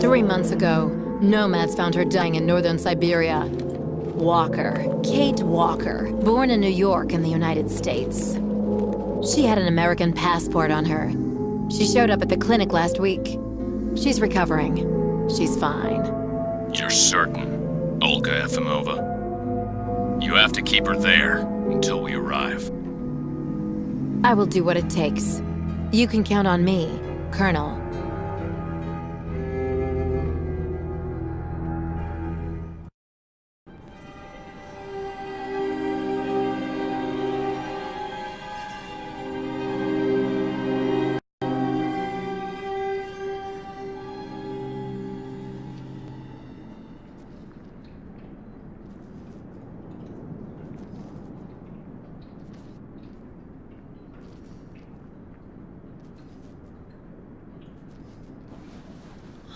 3 months ago, nomads found her dying in northern Syberia. Walker, Kate Walker, born in New York in the United States. She had an American passport on her. She showed up at the clinic last week. She's recovering. She's fine. You're certain, Olga Efimova? You have to keep her there until we arrive. I will do what it takes. You can count on me, Colonel.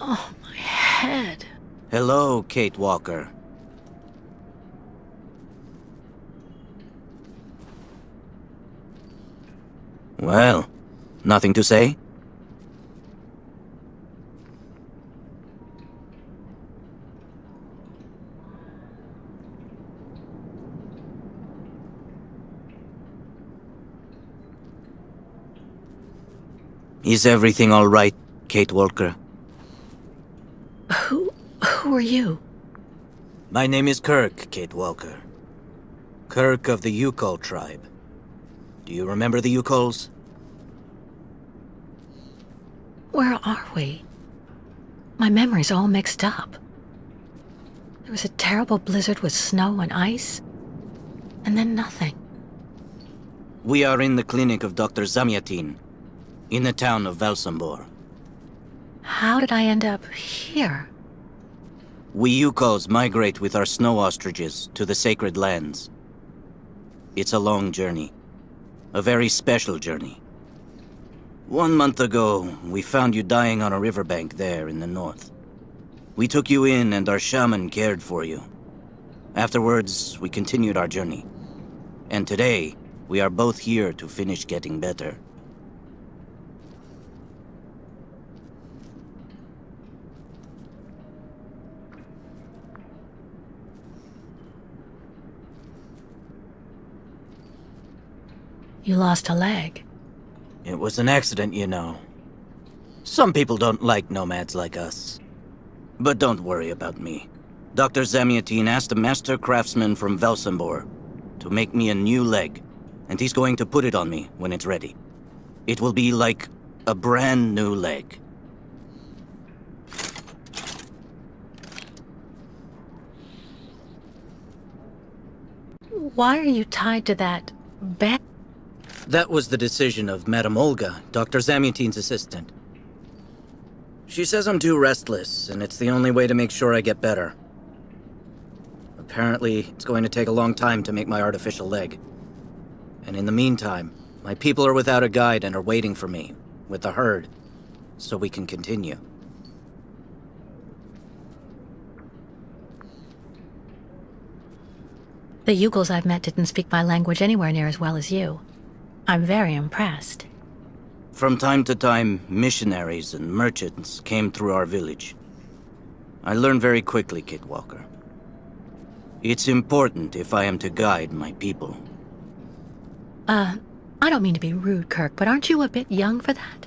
Oh, my head. Hello, Kate Walker. Well, nothing to say? Is everything all right, Kate Walker? Who are you? My name is Kirk, Kate Walker. Kirk of the Youkols tribe. Do you remember the Youkols? Where are we? My memory's all mixed up. There was a terrible blizzard with snow and ice, and then nothing. We are in the clinic of Dr. Zamyatin, in the town of Velsambor. How did I end up here? We Youkols migrate with our snow ostriches to the sacred lands. It's a long journey. A very special journey. 1 month ago, we found you dying on a riverbank there in the north. We took you in and our shaman cared for you. Afterwards, we continued our journey. And today, we are both here to finish getting better. You lost a leg. It was an accident, you know. Some people don't like nomads like us. But don't worry about me. Dr. Zamyatin asked a master craftsman from Velsambor to make me a new leg, and he's going to put it on me when it's ready. It will be like a brand new leg. Why are you tied to that bed? That was the decision of Madame Olga, Dr. Zamyatin's assistant. She says I'm too restless, and it's the only way to make sure I get better. Apparently, it's going to take a long time to make my artificial leg. And in the meantime, my people are without a guide and are waiting for me, with the herd, so we can continue. The Youkols I've met didn't speak my language anywhere near as well as you. I'm very impressed. From time to time, missionaries and merchants came through our village. I learned very quickly, Kate Walker. It's important if I am to guide my people. I don't mean to be rude, Kirk, but aren't you a bit young for that?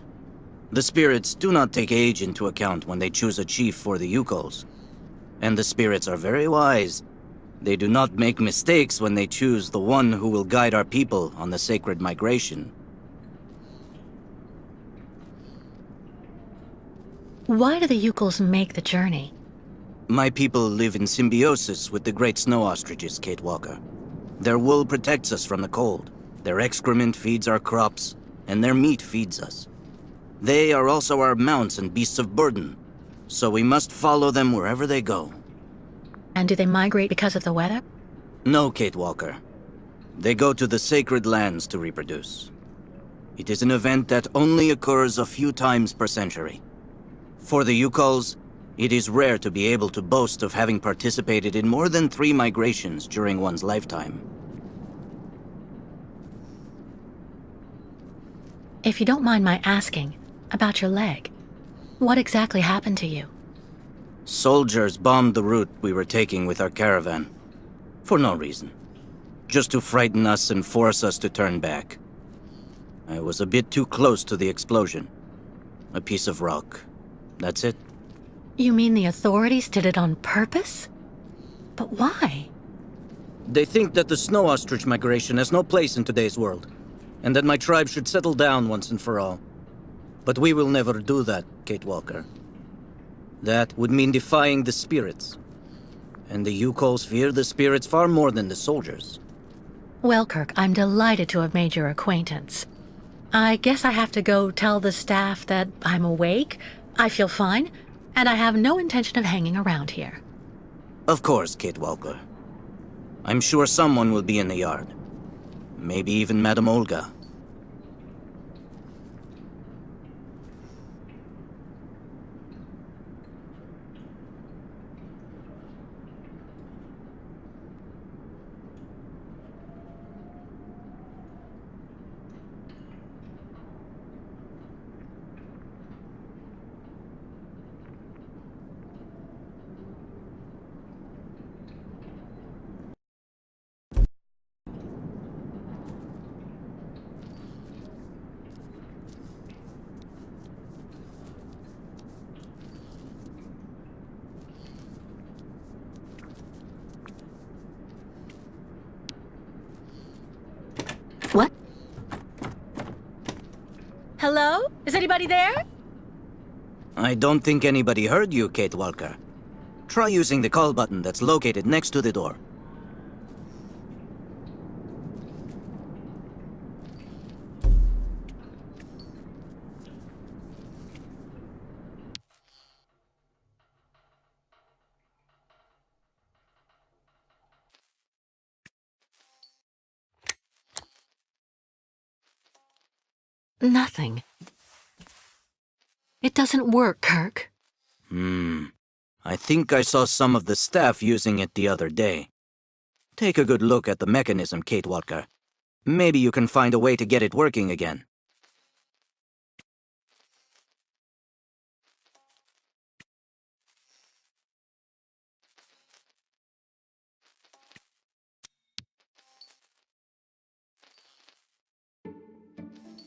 The spirits do not take age into account when they choose a chief for the Youkols. And the spirits are very wise. They do not make mistakes when they choose the one who will guide our people on the sacred migration. Why do the Youkols make the journey? My people live in symbiosis with the great snow ostriches, Kate Walker. Their wool protects us from the cold. Their excrement feeds our crops, and their meat feeds us. They are also our mounts and beasts of burden, so we must follow them wherever they go. And do they migrate because of the weather? No, Kate Walker. They go to the sacred lands to reproduce. It is an event that only occurs a few times per century. For the Youkols, it is rare to be able to boast of having participated in more than 3 migrations during one's lifetime. If you don't mind my asking, about your leg, what exactly happened to you? Soldiers bombed the route we were taking with our caravan. For no reason. Just to frighten us and force us to turn back. I was a bit too close to the explosion. A piece of rock. That's it. You mean the authorities did it on purpose? But why? They think that the snow ostrich migration has no place in today's world, and that my tribe should settle down once and for all. But we will never do that, Kate Walker. That would mean defying the spirits. And the Youkols fear the spirits far more than the soldiers. Well, Kirk, I'm delighted to have made your acquaintance. I guess I have to go tell the staff that I'm awake, I feel fine, and I have no intention of hanging around here. Of course, Kate Walker. I'm sure someone will be in the yard. Maybe even Madame Olga. What? Hello? Is anybody there? I don't think anybody heard you, Kate Walker. Try using the call button that's located next to the door. Nothing. It doesn't work, Kirk. I think I saw some of the staff using it the other day. Take a good look at the mechanism, Kate Walker. Maybe you can find a way to get it working again.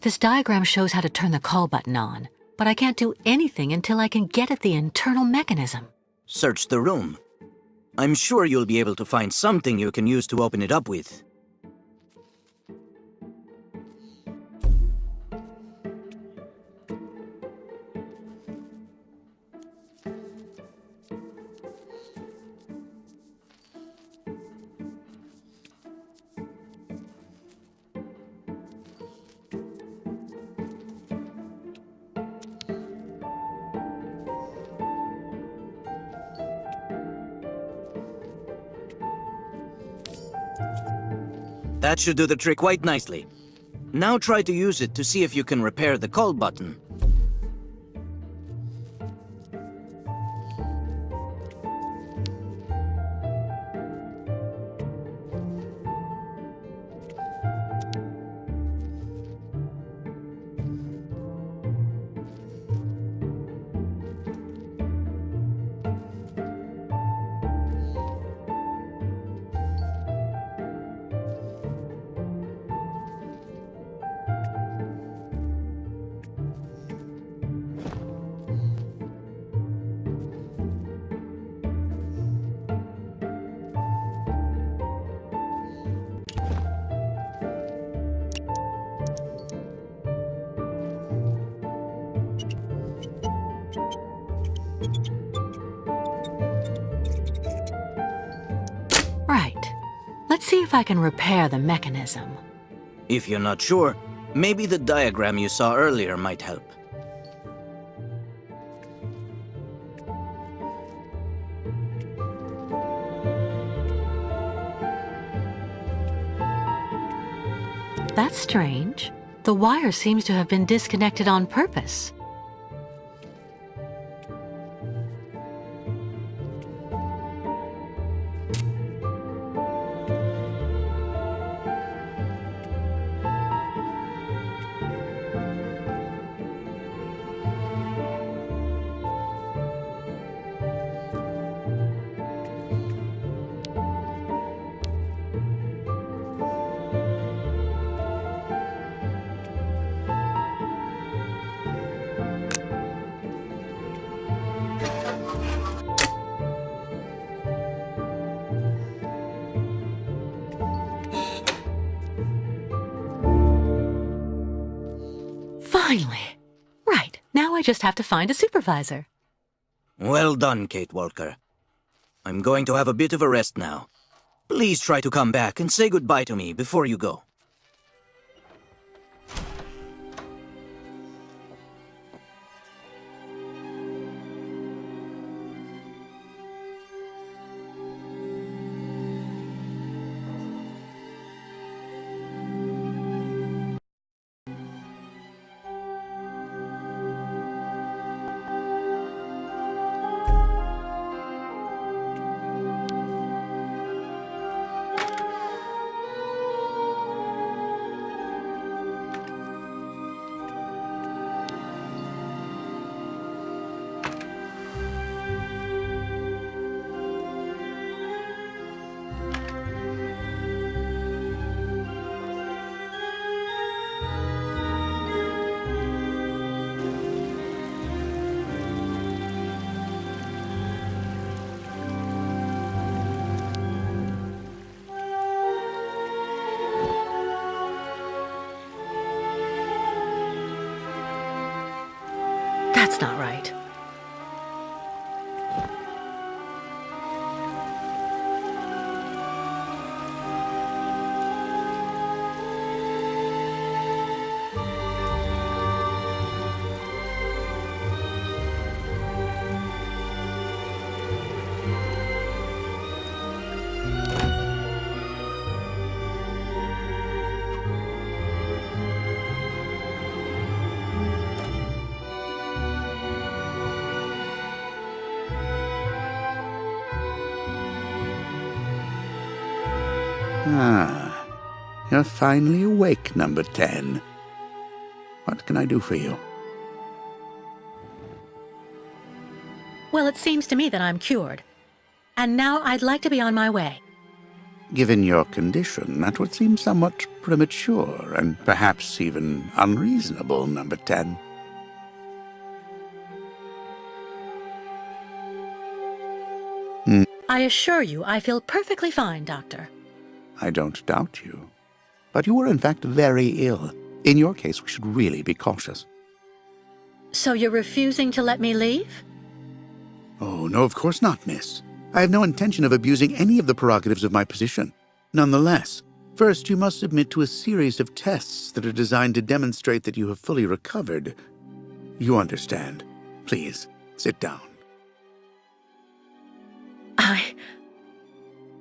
This diagram shows how to turn the call button on, but I can't do anything until I can get at the internal mechanism. Search the room. I'm sure you'll be able to find something you can use to open it up with. That should do the trick quite nicely. Now try to use it to see if you can repair the call button. Right. Let's see if I can repair the mechanism. If you're not sure, maybe the diagram you saw earlier might help. That's strange. The wire seems to have been disconnected on purpose. Finally. Right, now I just have to find a supervisor. Well done, Kate Walker. I'm going to have a bit of a rest now. Please try to come back and say goodbye to me before you go. That's not right. Ah, you're finally awake, number 10. What can I do for you? Well, it seems to me that I'm cured. And now I'd like to be on my way. Given your condition, that would seem somewhat premature and perhaps even unreasonable, number 10. I assure you I feel perfectly fine, Doctor. I don't doubt you. But you were in fact very ill. In your case, we should really be cautious. So you're refusing to let me leave? Oh, no, of course not, miss. I have no intention of abusing any of the prerogatives of my position. Nonetheless, first you must submit to a series of tests that are designed to demonstrate that you have fully recovered. You understand. Please, sit down.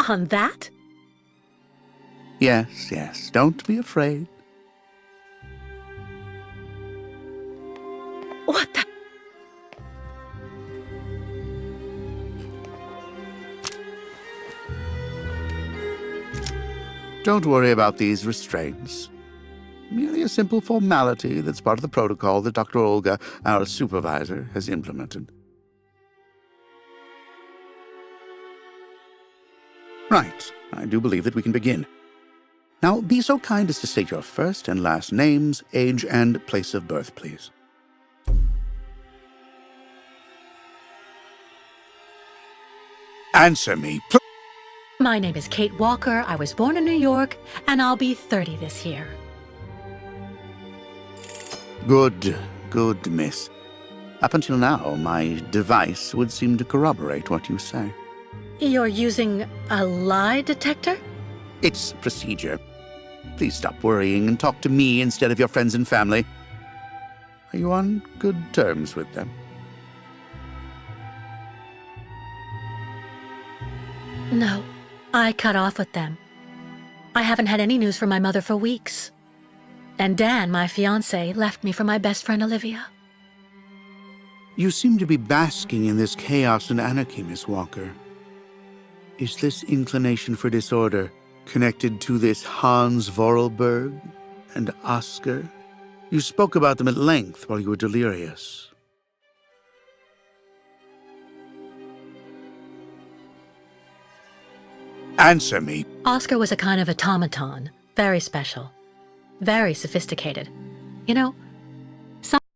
On that? Yes, yes, don't be afraid. What the? Don't worry about these restraints. Merely a simple formality that's part of the protocol that Dr. Olga, our supervisor, has implemented. Right, I do believe that we can begin. Now, be so kind as to state your first and last names, age, and place of birth, please. Answer me, please. My name is Kate Walker. I was born in New York, and I'll be 30 this year. Good, good, miss. Up until now, my device would seem to corroborate what you say. You're using a lie detector? It's procedure. Please stop worrying and talk to me instead of your friends and family. Are you on good terms with them? No, I cut off with them. I haven't had any news from my mother for weeks. And Dan, my fiancé, left me for my best friend Olivia. You seem to be basking in this chaos and anarchy, Miss Walker. Is this inclination for disorder connected to this Hans Vorarlberg and Oscar? You spoke about them at length while you were delirious. Answer me. Oscar was a kind of automaton, very special, very sophisticated. You know,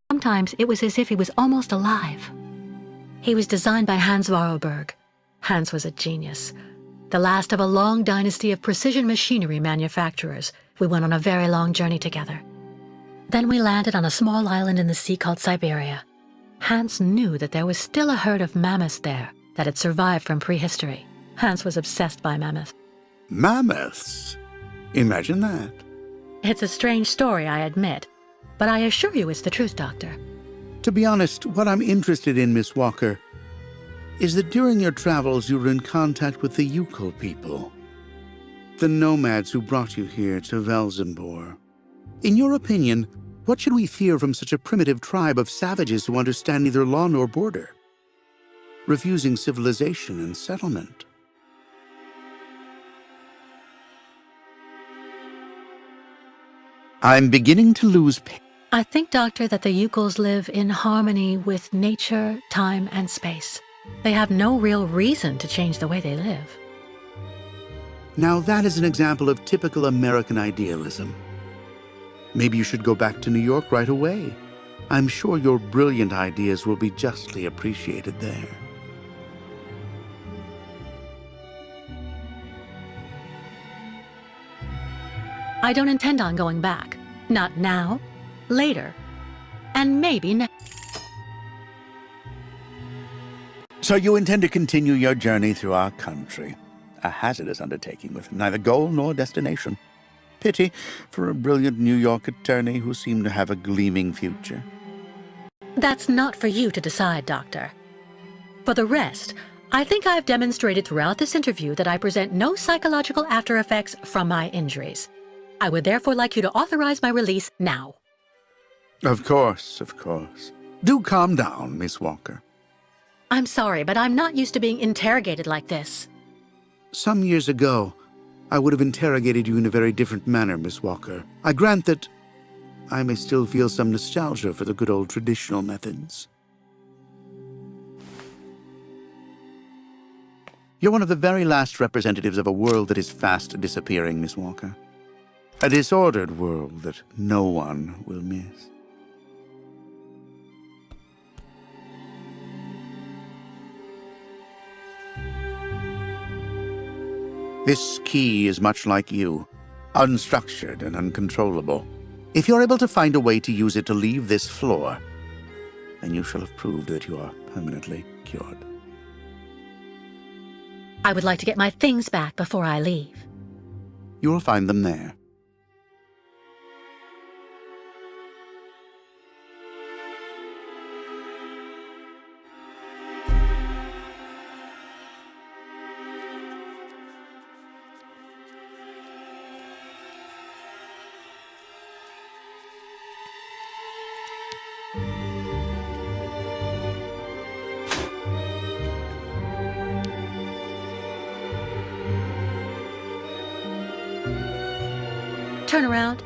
sometimes it was as if he was almost alive. He was designed by Hans Vorarlberg. Hans was a genius, the last of a long dynasty of precision machinery manufacturers. We went on a very long journey together. Then we landed on a small island in the sea called Syberia. Hans knew that there was still a herd of mammoths there that had survived from prehistory. Hans was obsessed by mammoths. Mammoths? Imagine that. It's a strange story, I admit, but I assure you it's the truth, Doctor. To be honest, what I'm interested in, Miss Walker, is that during your travels you were in contact with the Youkol people, the nomads who brought you here to Velzenbor. In your opinion, what should we fear from such a primitive tribe of savages who understand neither law nor border, refusing civilization and settlement? I'm beginning to lose patience. I think, Doctor, that the Youkols live in harmony with nature, time, and space. They have no real reason to change the way they live. Now that is an example of typical American idealism. Maybe you should go back to New York right away. I'm sure your brilliant ideas will be justly appreciated there. I don't intend on going back. Not now, later, and maybe next. So you intend to continue your journey through our country. A hazardous undertaking with neither goal nor destination. Pity for a brilliant New York attorney who seemed to have a gleaming future. That's not for you to decide, Doctor. For the rest, I think I've demonstrated throughout this interview that I present no psychological after effects from my injuries. I would therefore like you to authorize my release now. Of course, of course. Do calm down, Miss Walker. I'm sorry, but I'm not used to being interrogated like this. Some years ago, I would have interrogated you in a very different manner, Miss Walker. I grant that I may still feel some nostalgia for the good old traditional methods. You're one of the very last representatives of a world that is fast disappearing, Miss Walker. A disordered world that no one will miss. This key is much like you, unstructured and uncontrollable. If you're able to find a way to use it to leave this floor, then you shall have proved that you are permanently cured. I would like to get my things back before I leave. You will find them there. Turn around.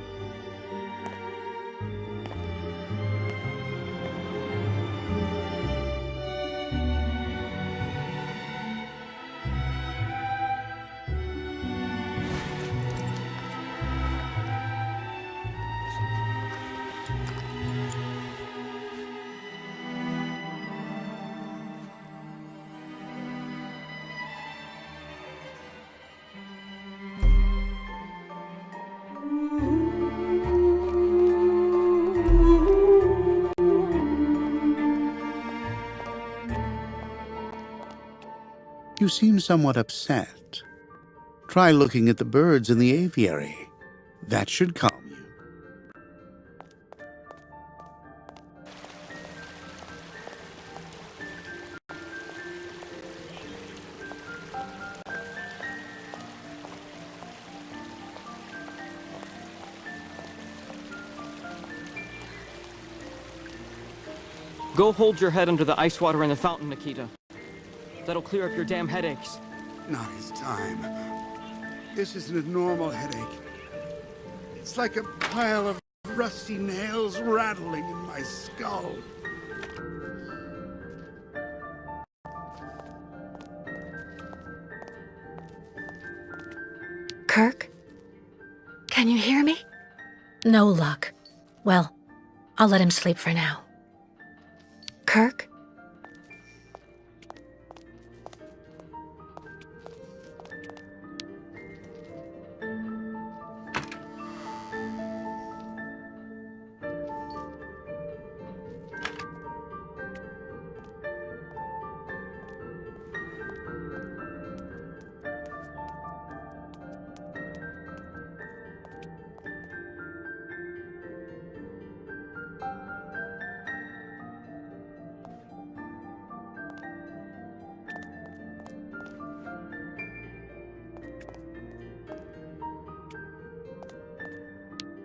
You seem somewhat upset. Try looking at the birds in the aviary. That should calm you. Go hold your head under the ice water in the fountain, Nikita. That'll clear up your damn headaches. Not his time. This isn't a normal headache. It's like a pile of rusty nails rattling in my skull. Kirk? Can you hear me? No luck. Well, I'll let him sleep for now. Kirk?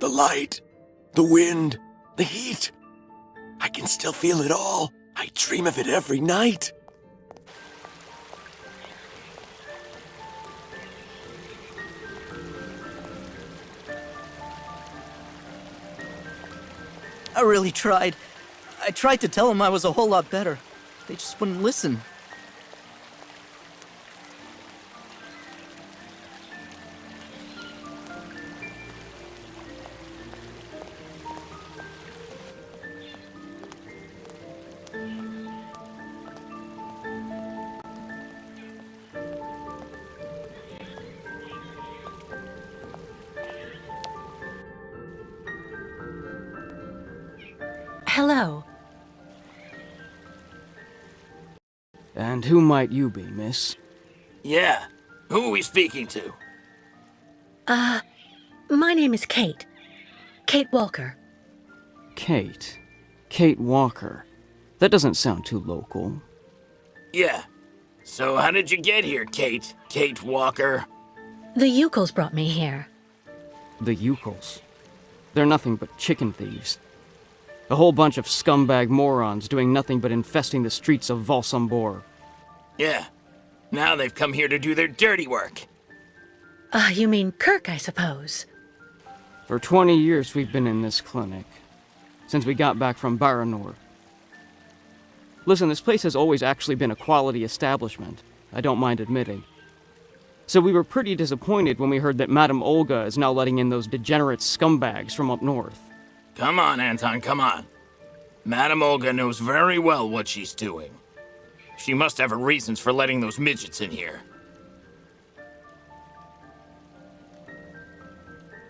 The light, the wind, the heat. I can still feel it all. I dream of it every night. I really tried. I tried to tell them I was a whole lot better. They just wouldn't listen. Hello. And who might you be, miss? Yeah. Who are we speaking to? My name is Kate. Kate Walker. Kate. Kate Walker. That doesn't sound too local. Yeah. So how did you get here, Kate? Kate Walker? The Youkols brought me here. The Youkols. They're nothing but chicken thieves. A whole bunch of scumbag morons doing nothing but infesting the streets of Valsambor. Yeah. Now they've come here to do their dirty work. You mean Kirk, I suppose. For 20 years we've been in this clinic. Since we got back from Baranor. Listen, this place has always actually been a quality establishment. I don't mind admitting. So we were pretty disappointed when we heard that Madame Olga is now letting in those degenerate scumbags from up north. Come on, Anton, come on. Madame Olga knows very well what she's doing. She must have her reasons for letting those midgets in here.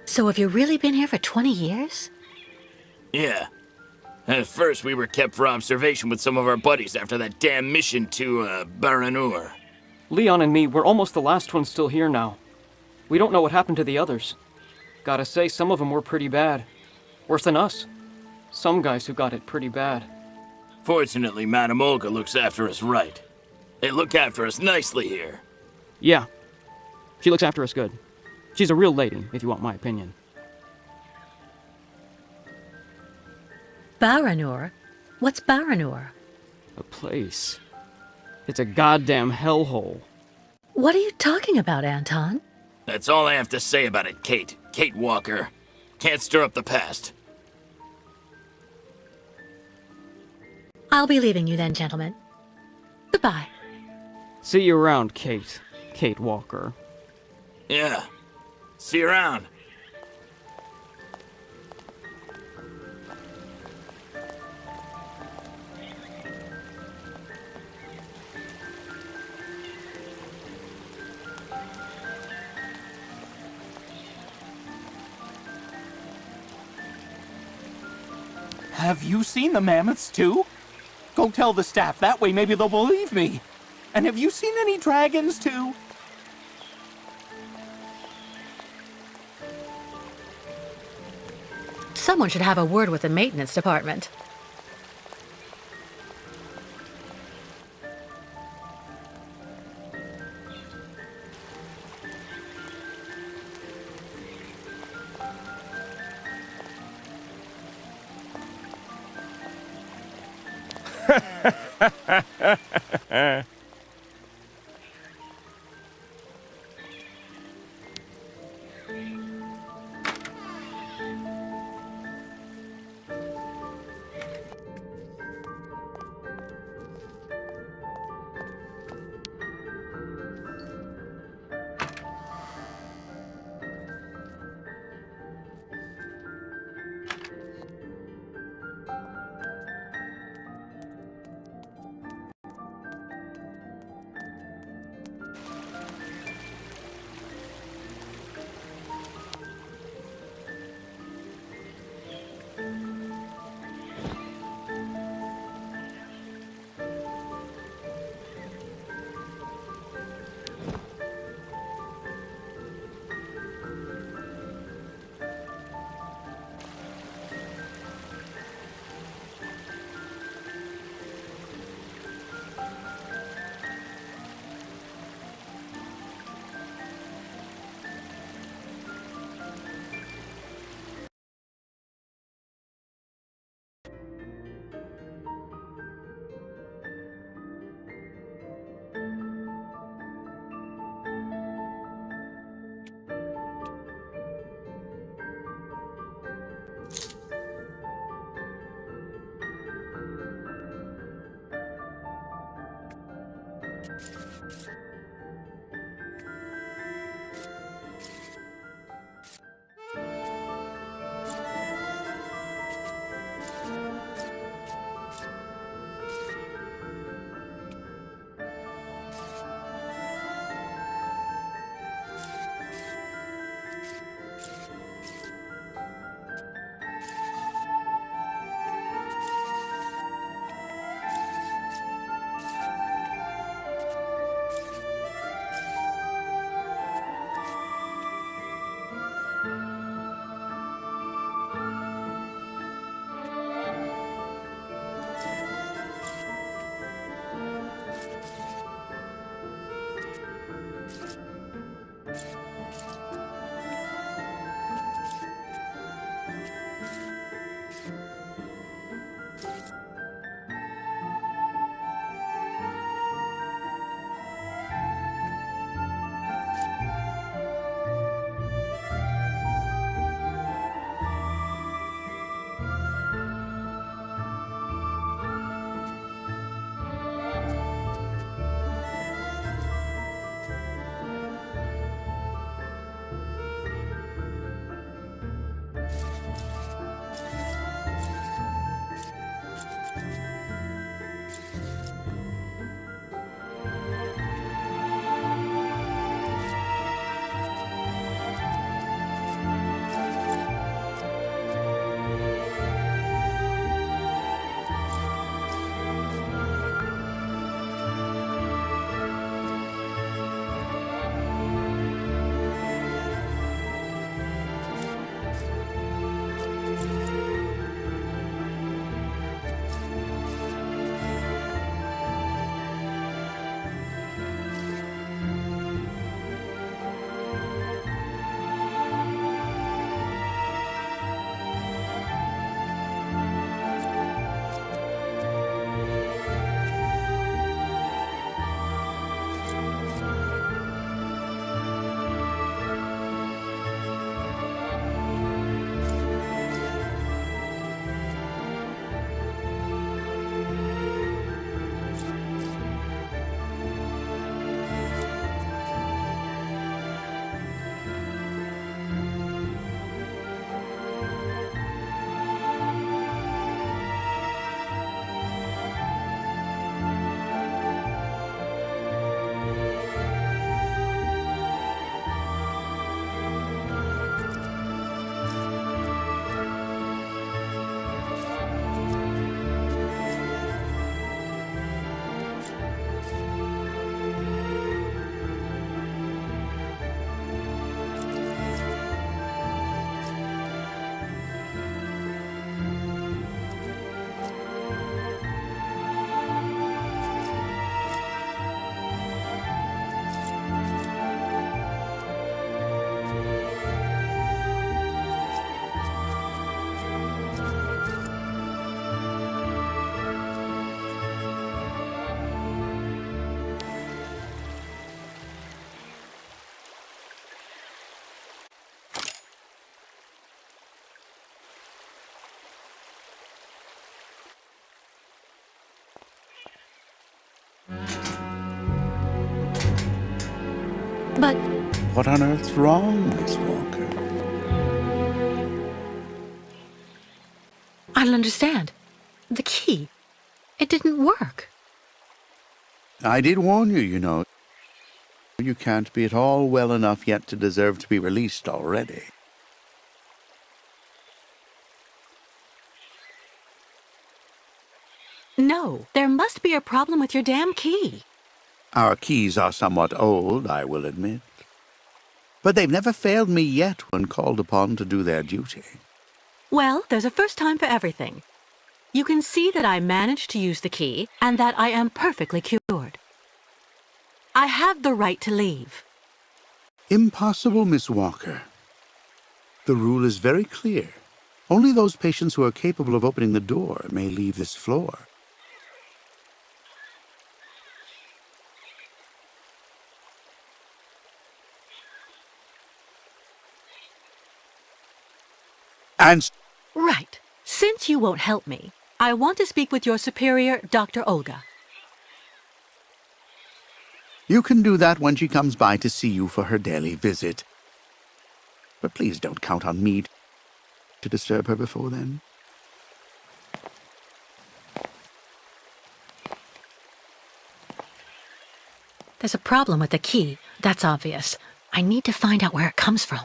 So have you really been here for 20 years? Yeah. At first, we were kept for observation with some of our buddies after that damn mission to, Baranur. Leon and me, we're almost the last ones still here now. We don't know what happened to the others. Gotta say, some of them were pretty bad. Worse than us. Some guys who got it pretty bad. Fortunately, Madame Olga looks after us right. They look after us nicely here. Yeah. She looks after us good. She's a real lady, if you want my opinion. Baranur? What's Baranur? A place. It's a goddamn hellhole. What are you talking about, Anton? That's all I have to say about it, Kate. Kate Walker. Can't stir up the past. I'll be leaving you then, gentlemen. Goodbye. See you around, Kate. Kate Walker. Yeah. See you around. Have you seen the mammoths too? Go tell the staff, that way maybe they'll believe me. And have you seen any dragons too? Someone should have a word with the maintenance department. But What on earth's wrong, Miss Walker? I don't understand. The key. It didn't work. I did warn you, you know. You can't be at all well enough yet to deserve to be released already. No, there must be a problem with your damn key. Our keys are somewhat old, I will admit. But they've never failed me yet when called upon to do their duty. Well, there's a first time for everything. You can see that I managed to use the key and that I am perfectly cured. I have the right to leave. Impossible, Miss Walker. The rule is very clear. Only those patients who are capable of opening the door may leave this floor. And Right. Since you won't help me, I want to speak with your superior, Dr. Olga. You can do that when she comes by to see you for her daily visit. But please don't count on me to disturb her before then. There's a problem with the key, that's obvious. I need to find out where it comes from.